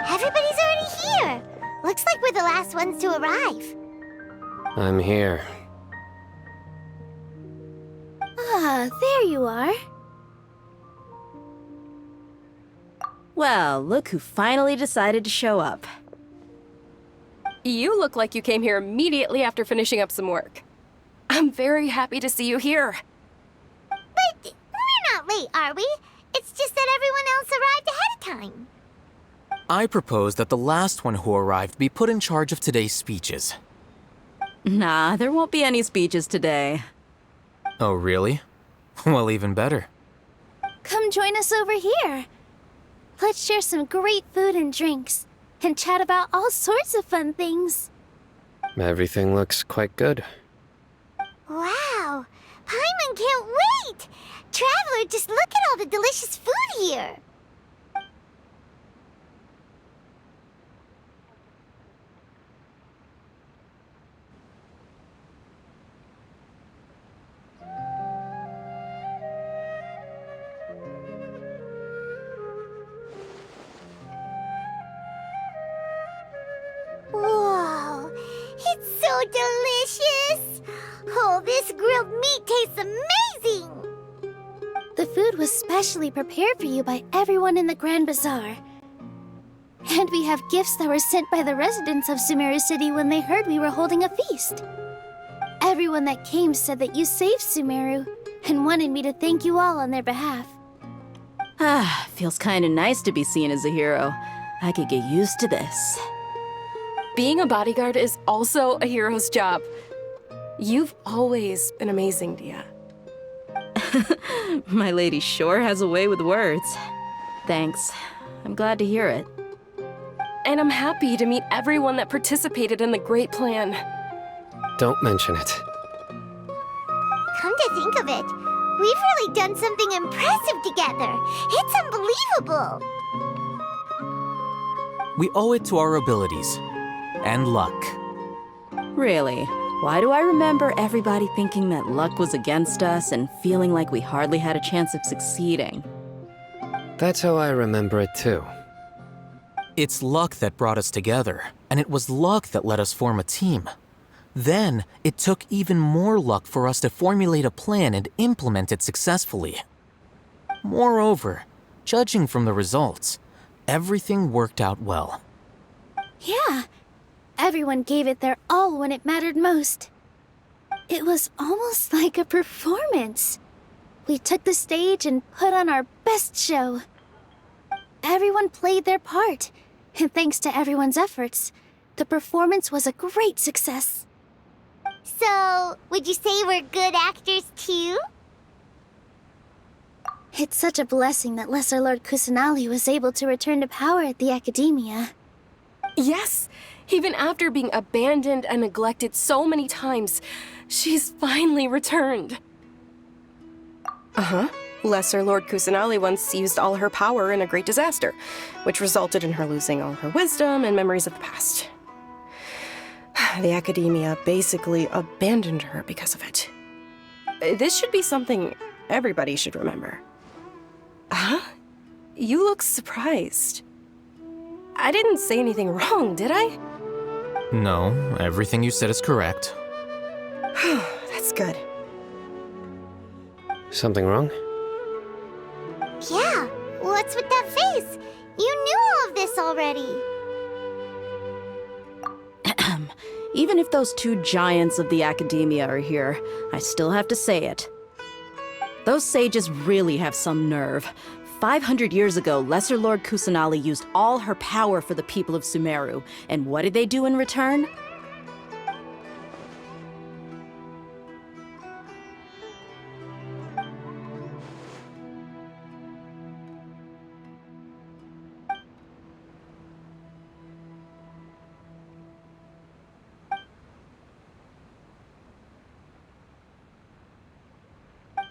Everybody's already here! Looks like we're the last ones to arrive. I'm here. Ah, there you are. Well, look who finally decided to show up. You look like you came here immediately after finishing up some work. I'm very happy to see you here. But we're not late, are we? It's just that everyone else arrived ahead of time. I propose that the last one who arrived be put in charge of today's speeches. Nah, there won't be any speeches today. Oh, really? Well, even better. Come join us over here. Let's share some great food and drinks, and chat about all sorts of fun things. Everything looks quite good. Wow! Paimon can't wait! Traveler, just look at all the delicious food here! Whoa! It's so delicious! Oh, this grilled meat tastes amazing! The food was specially prepared for you by everyone in the Grand Bazaar. And we have gifts that were sent by the residents of Sumeru City when they heard we were holding a feast. Everyone that came said that you saved Sumeru and wanted me to thank you all on their behalf. Ah, feels kinda nice to be seen as a hero. I could get used to this. Being a bodyguard is also a hero's job. You've always been amazing, Dia. My lady sure has a way with words. Thanks. I'm glad to hear it. And I'm happy to meet everyone that participated in the great plan. Don't mention it. Come to think of it, we've really done something impressive together. It's unbelievable. We owe it to our abilities. And luck. Really? Why do I remember everybody thinking that luck was against us and feeling like we hardly had a chance of succeeding? That's how I remember it too. It's luck that brought us together, and it was luck that let us form a team. Then, it took even more luck for us to formulate a plan and implement it successfully. Moreover, judging from the results, everything worked out well. Yeah, everyone gave it their all when it mattered most. It was almost like a performance. We took the stage and put on our best show. Everyone played their part, and thanks to everyone's efforts, the performance was a great success. So, would you say we're good actors too? It's such a blessing that Lesser Lord Kusanali was able to return to power at the Academia. Yes! Even after being abandoned and neglected so many times, she's finally returned. Uh-huh. Lesser Lord Kusanali once used all her power in a great disaster, which resulted in her losing all her wisdom and memories of the past. The Academia basically abandoned her because of it. This should be something everybody should remember. Huh? You look surprised. I didn't say anything wrong, did I? No, everything you said is correct. That's good. Something wrong? Yeah, what's with that face? You knew all of this already. Even if those two giants of the academia are here, I still have to say it. Those sages really have some nerve. 500 years ago, Lesser Lord Kusanali used all her power for the people of Sumeru. And what did they do in return?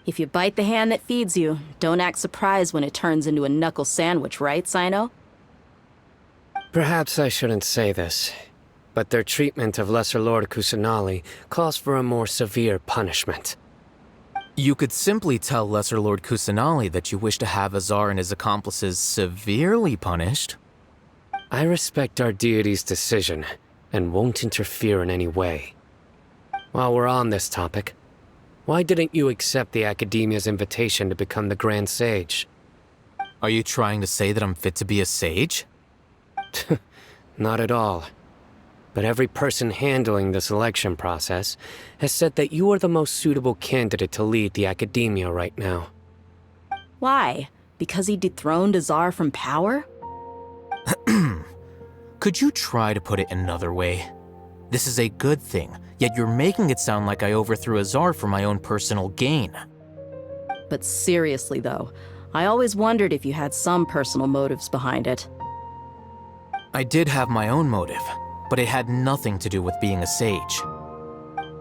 If you bite the hand that feeds you, don't act surprised when it turns into a knuckle sandwich, right, Sino? Perhaps I shouldn't say this, but their treatment of Lesser Lord Kusanali calls for a more severe punishment. You could simply tell Lesser Lord Kusanali that you wish to have Azar and his accomplices severely punished. I respect our deity's decision and won't interfere in any way. While we're on this topic, why didn't you accept the Academia's invitation to become the Grand Sage? Are you trying to say that I'm fit to be a sage? Not at all. But every person handling the selection process has said that you are the most suitable candidate to lead the Academia right now. Why? Because he dethroned Azar from power? Could you try to put it another way? This is a good thing, yet you're making it sound like I overthrew Azar for my own personal gain. But seriously, though, I always wondered if you had some personal motives behind it. I did have my own motive, but it had nothing to do with being a sage.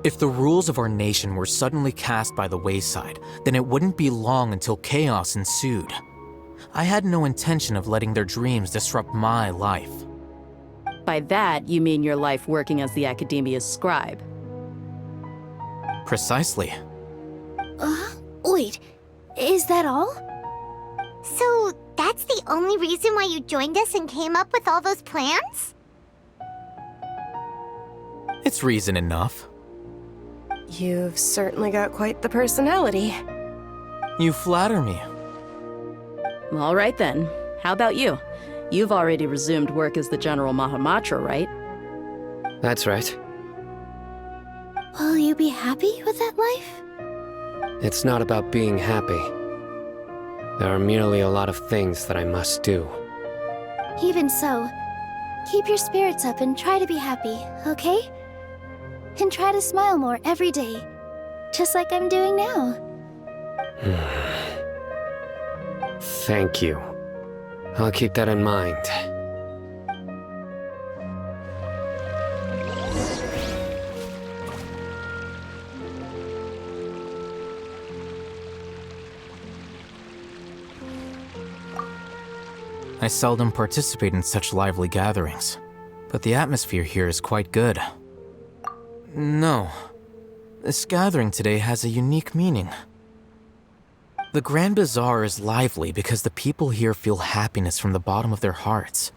If the rules of our nation were suddenly cast by the wayside, then it wouldn't be long until chaos ensued. I had no intention of letting their dreams disrupt my life. By that, you mean your life working as the Academia's scribe. Precisely. Wait, is that all? So, that's the only reason why you joined us and came up with all those plans? It's reason enough. You've certainly got quite the personality. You flatter me. All right then. How about you? You've already resumed work as the General Mahamatra, right? That's right. Will you be happy with that life? It's not about being happy. There are merely a lot of things that I must do. Even so, keep your spirits up and try to be happy, okay? And try to smile more every day, just like I'm doing now. Thank you. I'll keep that in mind. I seldom participate in such lively gatherings, but the atmosphere here is quite good. No, this gathering today has a unique meaning. The Grand Bazaar is lively because the people here feel happiness from the bottom of their hearts,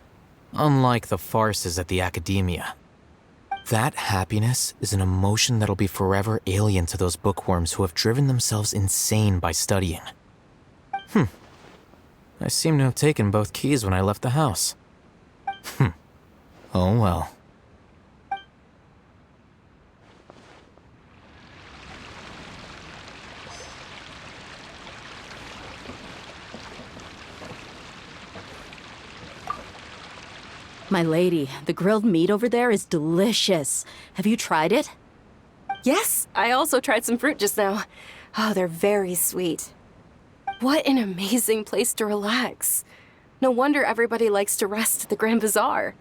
unlike the farces at the Academia. That happiness is an emotion that'll be forever alien to those bookworms who have driven themselves insane by studying. I seem to have taken both keys when I left the house. Oh well. My lady, the grilled meat over there is delicious. Have you tried it? Yes, I also tried some fruit just now. Oh, they're very sweet. What an amazing place to relax. No wonder everybody likes to rest at the Grand Bazaar.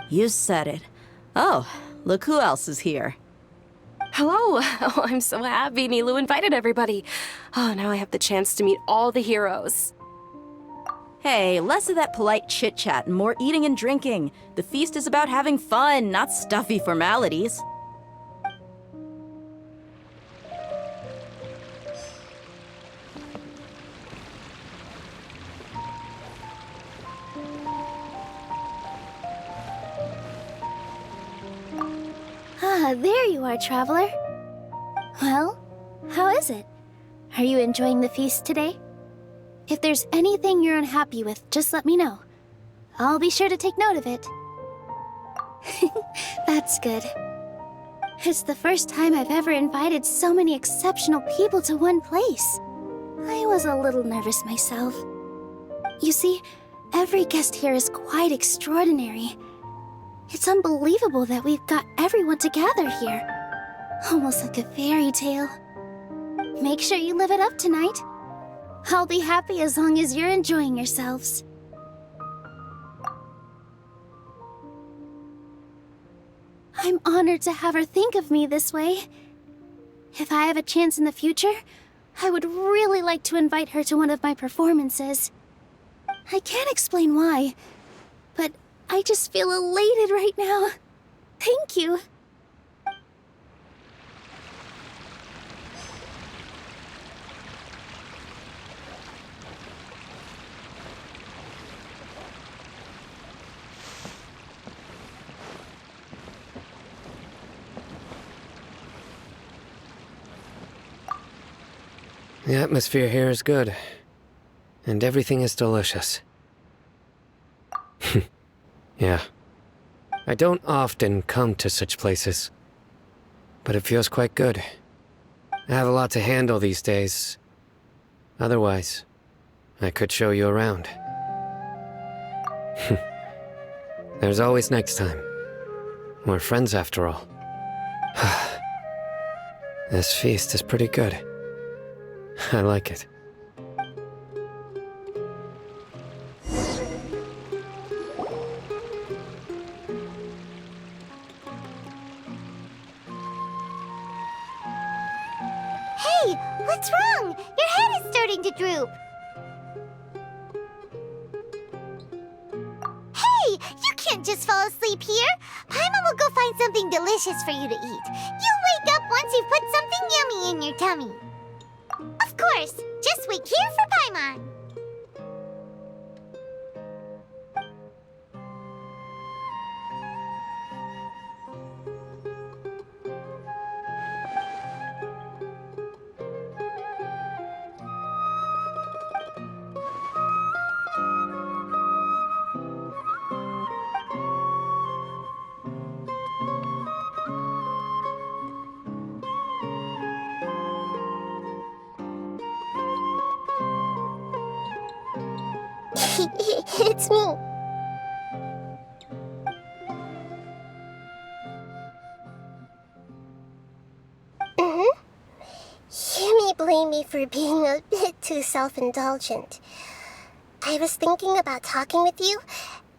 You said it. Oh, look who else is here. Hello. Oh, I'm so happy Nilu invited everybody. Oh, now I have the chance to meet all the heroes. Hey, less of that polite chit-chat and more eating and drinking. The feast is about having fun, not stuffy formalities. Ah, there you are, traveler. Well, how is it? Are you enjoying the feast today? If there's anything you're unhappy with, just let me know. I'll be sure to take note of it. That's good. It's the first time I've ever invited so many exceptional people to one place. I was a little nervous myself. You see, every guest here is quite extraordinary. It's unbelievable that we've got everyone together here. Almost like a fairy tale. Make sure you live it up tonight. I'll be happy as long as you're enjoying yourselves. I'm honored to have her think of me this way. If I have a chance in the future, I would really like to invite her to one of my performances. I can't explain why, but I just feel elated right now. Thank you. The atmosphere here is good, and everything is delicious. Yeah. I don't often come to such places, but it feels quite good. I have a lot to handle these days. Otherwise, I could show you around. There's always next time. We're friends after all. This feast is pretty good. I like it. Hey, what's wrong? Your head is starting to droop. Hey, you can't just fall asleep here. Paimon will go find something delicious for you to eat. You'll wake up once you've put something yummy in your tummy. Of course, just wait here for Paimon. It's me. You may blame me for being a bit too self-indulgent. I was thinking about talking with you,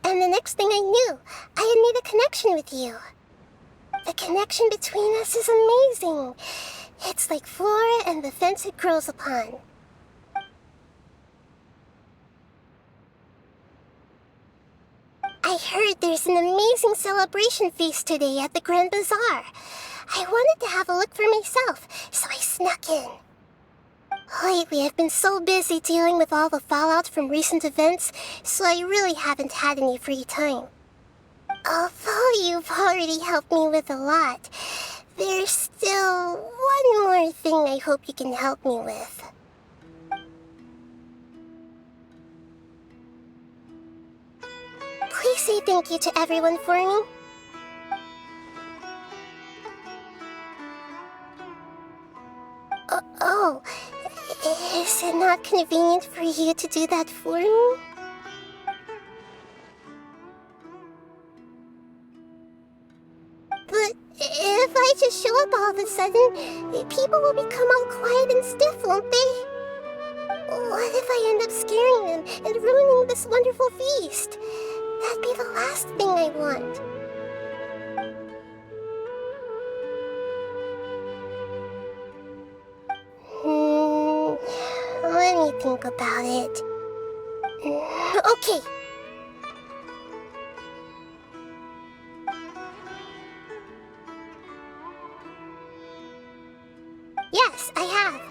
and the next thing I knew, I had made a connection with you. The connection between us is amazing. It's like flora and the fence it grows upon. I heard there's an amazing celebration feast today at the Grand Bazaar. I wanted to have a look for myself, so I snuck in. Lately, I've been so busy dealing with all the fallout from recent events, so I really haven't had any free time. Although you've already helped me with a lot, there's still one more thing I hope you can help me with. Please say thank you to everyone for me. Oh, is it not convenient for you to do that for me? But if I just show up all of a sudden, people will become all quiet and stiff, won't they? What if I end up scaring them and ruining this wonderful feast? That'd be the last thing I want. Let me think about it. Okay. Yes, I have.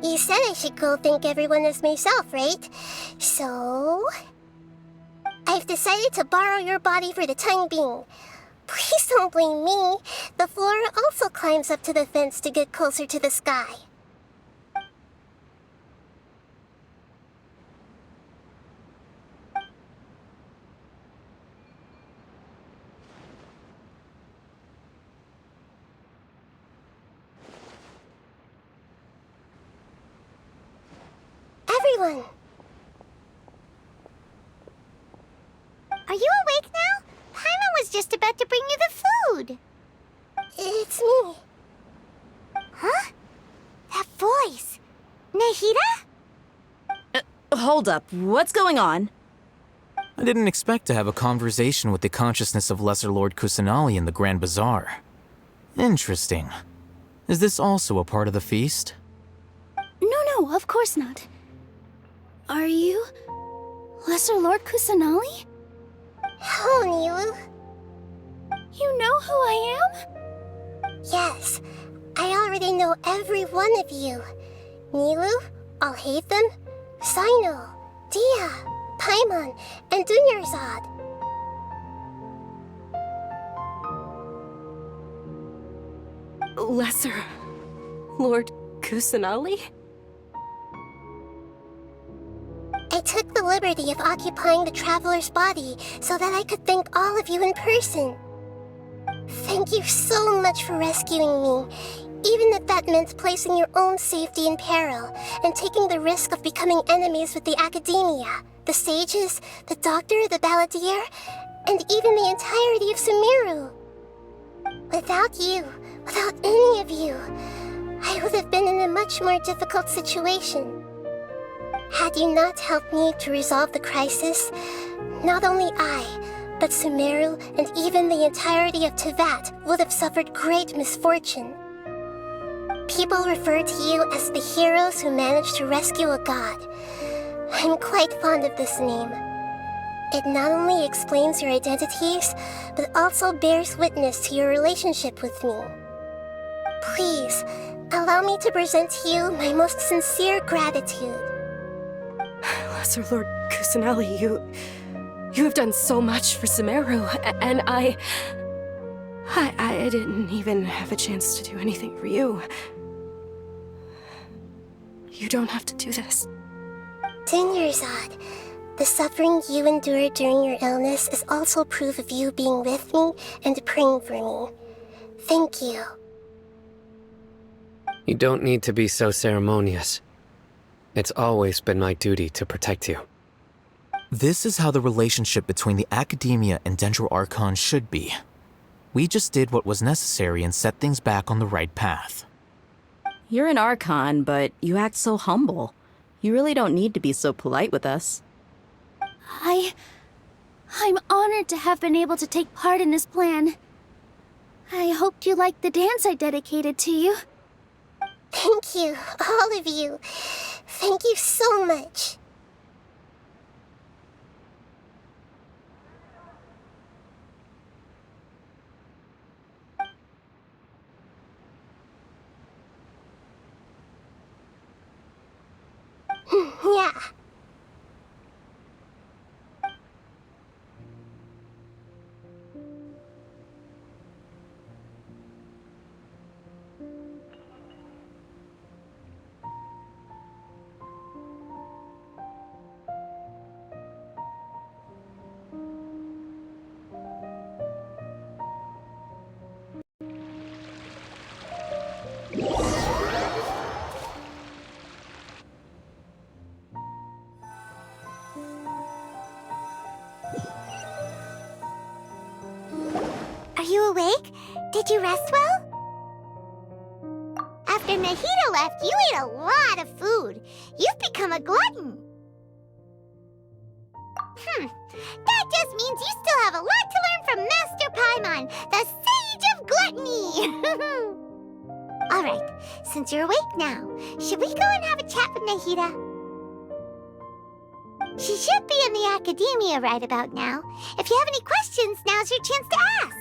You said I should go thank everyone as myself, right? So... I've decided to borrow your body for the time being. Please don't blame me. The flora also climbs up to the fence to get closer to the sky. Everyone! Are you awake now? Paimon was just about to bring you the food. It's me. Huh? That voice. Nahida? Hold up, what's going on? I didn't expect to have a conversation with the consciousness of Lesser Lord Kusanali in the Grand Bazaar. Interesting. Is this also a part of the feast? No, of course not. Are you Lesser Lord Kusanali? Oh, Nilu. You know who I am? Yes, I already know every one of you. Nilu, Alhaitham, Sino, Dia, Paimon, and Dunyarzad. Lesser Lord Kusanali? I took the liberty of occupying the traveler's body so that I could thank all of you in person. Thank you so much for rescuing me, even if that meant placing your own safety in peril and taking the risk of becoming enemies with the academia, the sages, the doctor, the balladeer, and even the entirety of Sumeru. Without you, without any of you, I would have been in a much more difficult situation. Had you not helped me to resolve the crisis, not only I, but Sumeru and even the entirety of Tevat would have suffered great misfortune. People refer to you as the heroes who managed to rescue a god. I'm quite fond of this name. It not only explains your identities, but also bears witness to your relationship with me. Please, allow me to present to you my most sincere gratitude. Lesser Lord Kusanali, you have done so much for Sumeru, and I didn't even have a chance to do anything for you. You don't have to do this. Dunyarzad, the suffering you endured during your illness is also proof of you being with me and praying for me. Thank you. You don't need to be so ceremonious. It's always been my duty to protect you. This is how the relationship between the Academia and Dendro Archon should be. We just did what was necessary and set things back on the right path. You're an Archon, but you act so humble. You really don't need to be so polite with us. I'm honored to have been able to take part in this plan. I hoped you liked the dance I dedicated to you. Thank you, all of you. Thank you so much. Yeah. Are you awake? Did you rest well? After Nahida left, you ate a lot of food. You've become a glutton. That just means you still have a lot to learn from Master Paimon, the Sage of Gluttony. Alright, since you're awake now, should we go and have a chat with Nahida? She should be in the Academia right about now. If you have any questions, now's your chance to ask.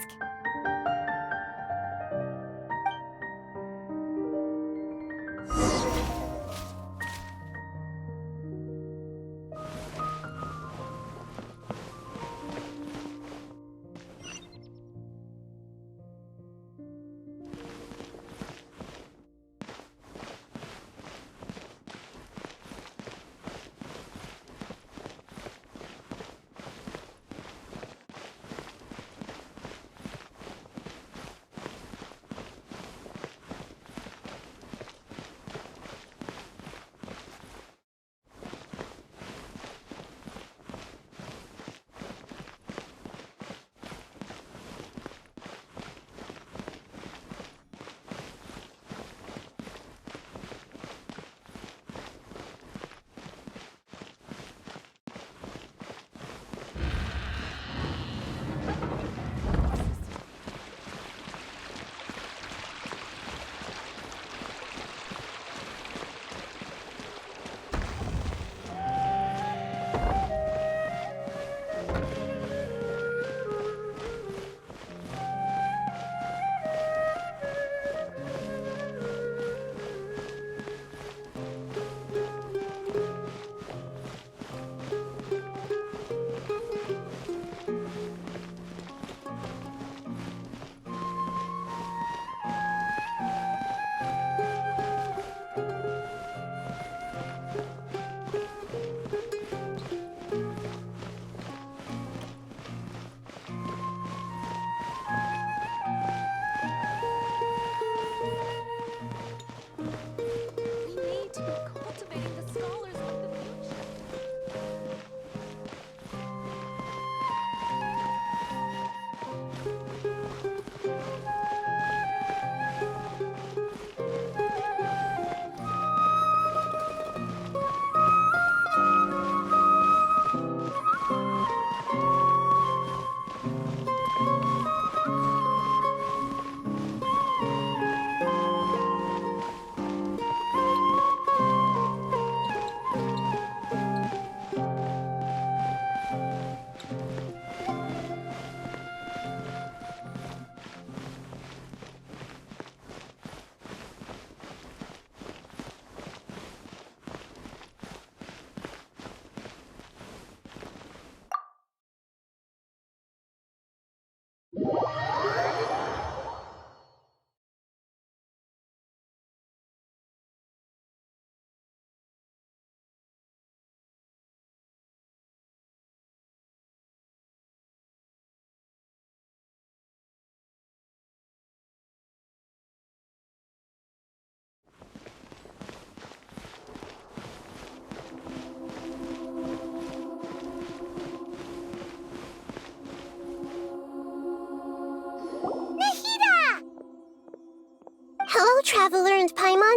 traveler and Paimon?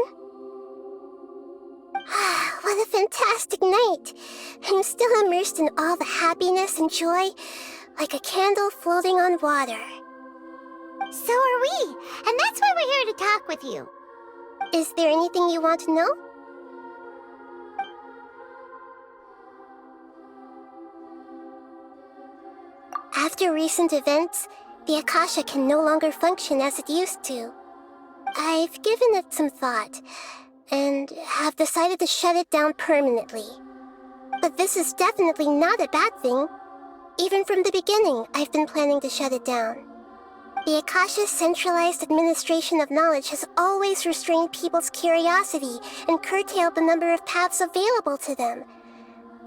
What a fantastic night! I'm still immersed in all the happiness and joy, like a candle floating on water. So are we, and that's why we're here to talk with you. Is there anything you want to know? After recent events, the Akasha can no longer function as it used to. I've given it some thought, and have decided to shut it down permanently. But this is definitely not a bad thing. Even from the beginning, I've been planning to shut it down. The Akasha's centralized administration of knowledge has always restrained people's curiosity and curtailed the number of paths available to them.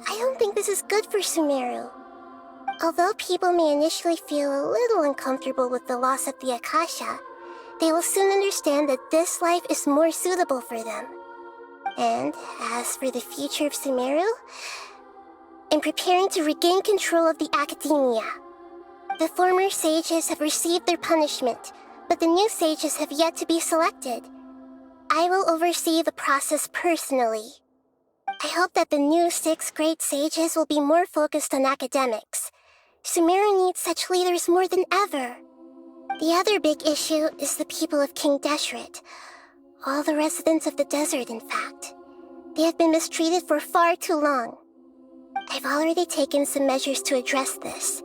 I don't think this is good for Sumeru. Although people may initially feel a little uncomfortable with the loss of the Akasha, they will soon understand that this life is more suitable for them. And as for the future of Sumeru, I'm preparing to regain control of the academia. The former sages have received their punishment, but the new sages have yet to be selected. I will oversee the process personally. I hope that the new 6 great sages will be more focused on academics. Sumeru needs such leaders more than ever. The other big issue is the people of King Deshret. All the residents of the desert, in fact. They have been mistreated for far too long. I've already taken some measures to address this.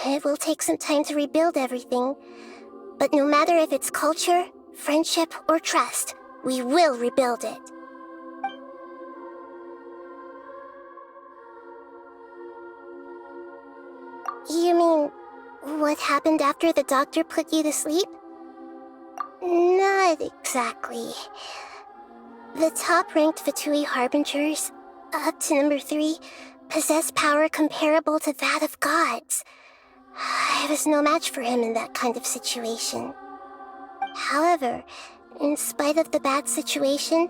It will take some time to rebuild everything, but no matter if it's culture, friendship, or trust, we will rebuild it. You mean, what happened after the doctor put you to sleep? Not exactly. The top-ranked Fatui Harbingers, up to number 3, possess power comparable to that of gods. I was no match for him in that kind of situation. However, in spite of the bad situation,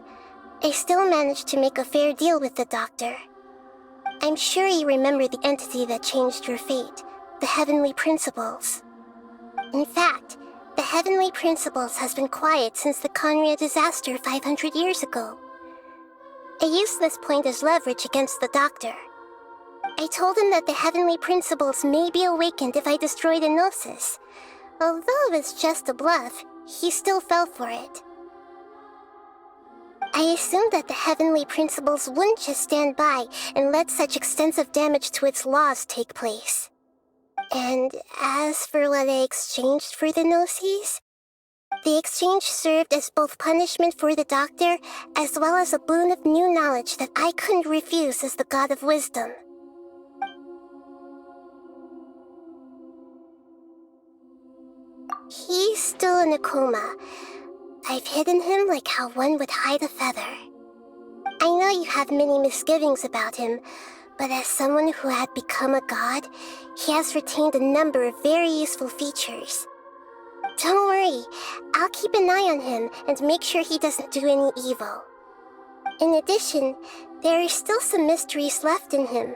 I still managed to make a fair deal with the doctor. I'm sure you remember the entity that changed your fate, the Heavenly Principles. In fact, the Heavenly Principles has been quiet since the Conria disaster 500 years ago. I used this point as leverage against the doctor. I told him that the Heavenly Principles may be awakened if I destroy the Gnosis. Although it's just a bluff, he still fell for it. I assumed that the Heavenly Principles wouldn't just stand by and let such extensive damage to its laws take place. And as for what I exchanged for the Gnosis, the exchange served as both punishment for the doctor as well as a boon of new knowledge that I couldn't refuse as the God of Wisdom. He's still in a coma. I've hidden him like how one would hide a feather. I know you have many misgivings about him, but as someone who had become a god, he has retained a number of very useful features. Don't worry, I'll keep an eye on him and make sure he doesn't do any evil. In addition, there are still some mysteries left in him.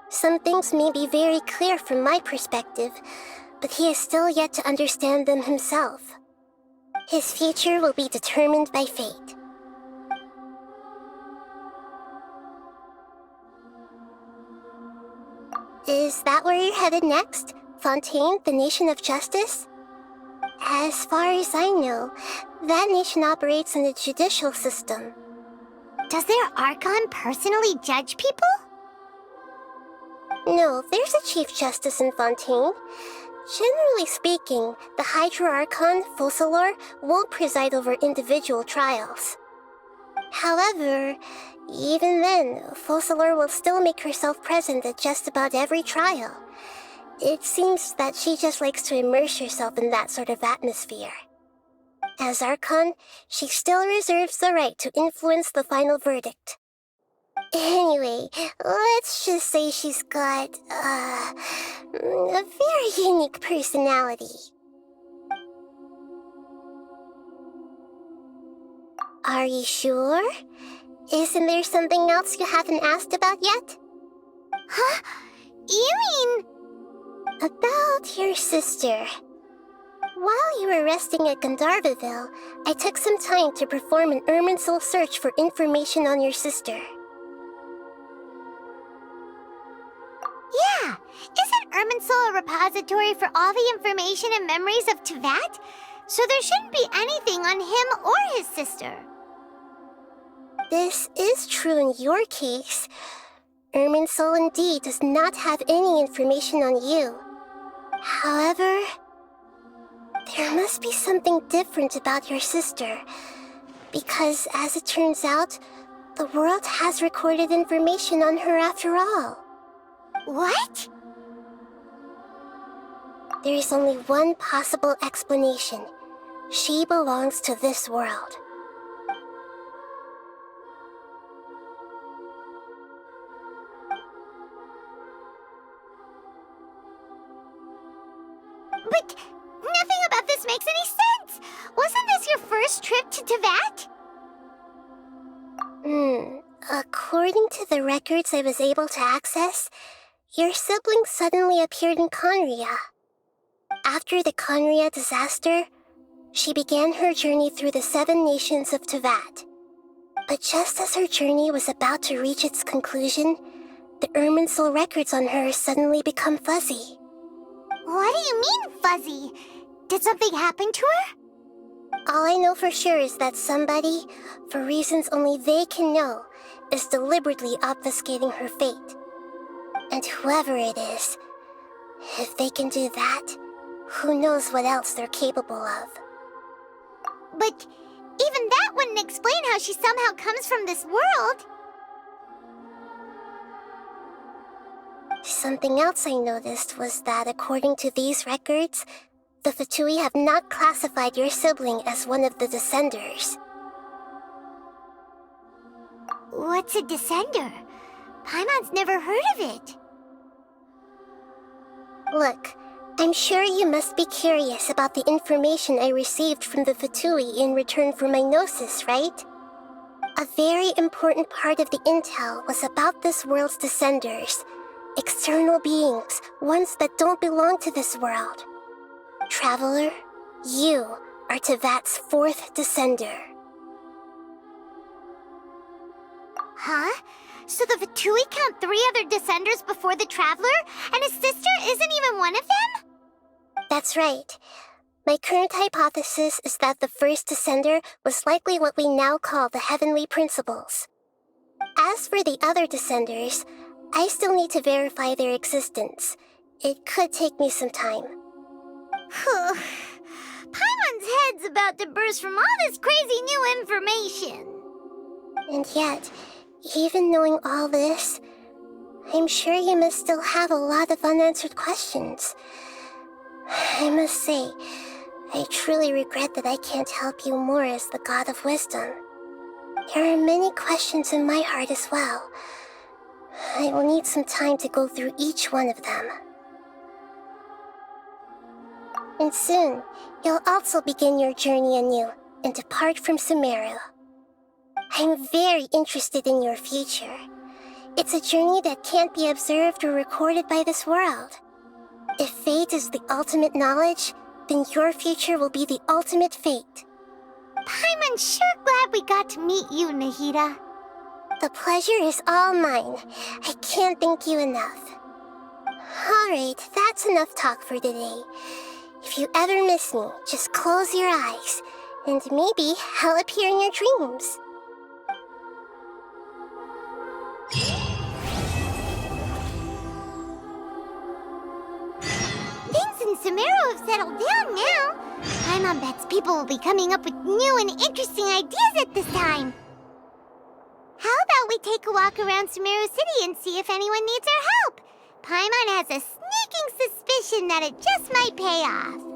Some things may be very clear from my perspective, but he is still yet to understand them himself. His future will be determined by fate. Is that where you're headed next? Fontaine, the Nation of Justice? As far as I know, that nation operates in a judicial system. Does their Archon personally judge people? No, there's a Chief Justice in Fontaine. Generally speaking, the Hydra Archon, Focalor, won't preside over individual trials. However, even then, Focalor will still make herself present at just about every trial. It seems that she just likes to immerse herself in that sort of atmosphere. As Archon, she still reserves the right to influence the final verdict. Anyway, let's just say she's got, a very unique personality. Are you sure? Isn't there something else you haven't asked about yet? Huh? You mean... About your sister. While you were resting at Gandharvaville, I took some time to perform an Irminsul search for information on your sister. Yeah! Isn't Irminsul a repository for all the information and memories of Teyvat? So there shouldn't be anything on him or his sister. This is true in your case. Irminsul indeed does not have any information on you. However, there must be something different about your sister. Because, as it turns out, the world has recorded information on her after all. What? There is only one possible explanation. She belongs to this world. But nothing about this makes any sense! Wasn't this your first trip to Teyvat? According to the records I was able to access, your sibling suddenly appeared in Conria. After the Conria disaster, she began her journey through the 7 nations of Teyvat. But just as her journey was about to reach its conclusion, the Irminsul records on her suddenly become fuzzy. What do you mean, fuzzy? Did something happen to her? All I know for sure is that somebody, for reasons only they can know, is deliberately obfuscating her fate. And whoever it is, if they can do that, who knows what else they're capable of. But even that wouldn't explain how she somehow comes from this world. Something else I noticed was that according to these records, the Fatui have not classified your sibling as one of the Descenders. What's a Descender? Paimon's never heard of it. Look, I'm sure you must be curious about the information I received from the Fatui in return for my gnosis, right? A very important part of the intel was about this world's Descenders. External beings, ones that don't belong to this world. Traveler, you are Teyvat's 4th Descender. Huh? So the Fatui count 3 other Descenders before the Traveler, and his sister isn't even one of them? That's right. My current hypothesis is that the first Descender was likely what we now call the Heavenly Principles. As for the other Descenders, I still need to verify their existence. It could take me some time. Paimon's head's about to burst from all this crazy new information. And yet, even knowing all this, I'm sure you must still have a lot of unanswered questions. I must say, I truly regret that I can't help you more as the God of Wisdom. There are many questions in my heart as well. I will need some time to go through each one of them. And soon, you'll also begin your journey anew and depart from Sumeru. I'm very interested in your future. It's a journey that can't be observed or recorded by this world. If fate is the ultimate knowledge, then your future will be the ultimate fate. Paimon's sure glad we got to meet you, Nahida. The pleasure is all mine. I can't thank you enough. Alright, that's enough talk for today. If you ever miss me, just close your eyes, and maybe I'll appear in your dreams. Things in Sumeru have settled down now. Paimon bets people will be coming up with new and interesting ideas at this time. How about we take a walk around Sumeru City and see if anyone needs our help? Paimon has a sneaking suspicion that it just might pay off.